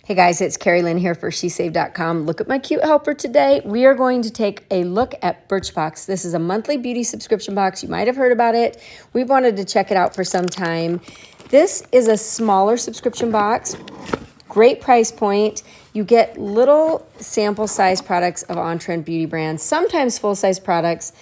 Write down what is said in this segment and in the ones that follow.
Hey guys, it's Carrie Lynn here for SheSave.com. Look at my cute helper today. We are going to take a look at Birchbox. This is a monthly beauty subscription box. You might have heard about it. We've wanted to check it out for some time. This is a smaller subscription box. Great price point. You get little sample size products of on-trend beauty brands, sometimes full-size products.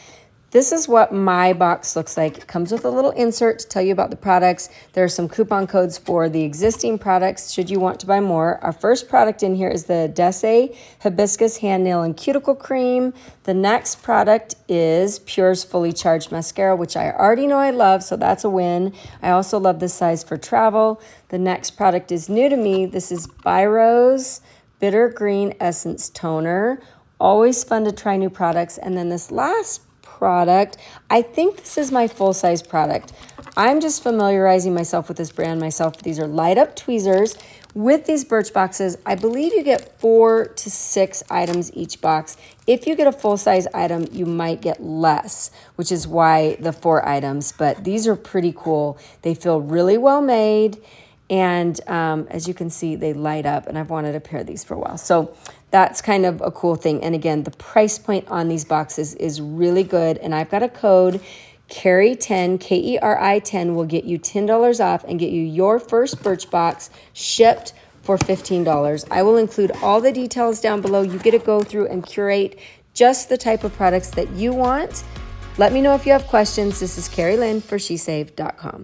This is what my box looks like. It comes with a little insert to tell you about the products. There are some coupon codes for the existing products should you want to buy more. Our first product in here is the Adesse Hibiscus Hand, Nail, and Cuticle Cream. The next product is PUR's Fully Charged Mascara, which I already know I love, so that's a win. I also love this size for travel. The next product is new to me. This is Byroe's Bitter Green Essence Toner. Always fun to try new products. And then this last product, I think this is my full-size product. I'm just familiarizing myself with this brand myself. These are light up tweezers. With these Birchboxes, I believe you get 4 to 6 items each box. If you get a full-size item, you might get less, which is why the 4 items. But these are pretty cool. They feel really well made. And as you can see, they light up, and I've wanted a pair of these for a while. So that's kind of a cool thing. And again, the price point on these boxes is really good. And I've got a code, Carrie10, Keri10, will get you $10 off and get you your first Birchbox shipped for $15. I will include all the details down below. You get to go through and curate just the type of products that you want. Let me know if you have questions. This is Carrie Lynn for SheSave.com.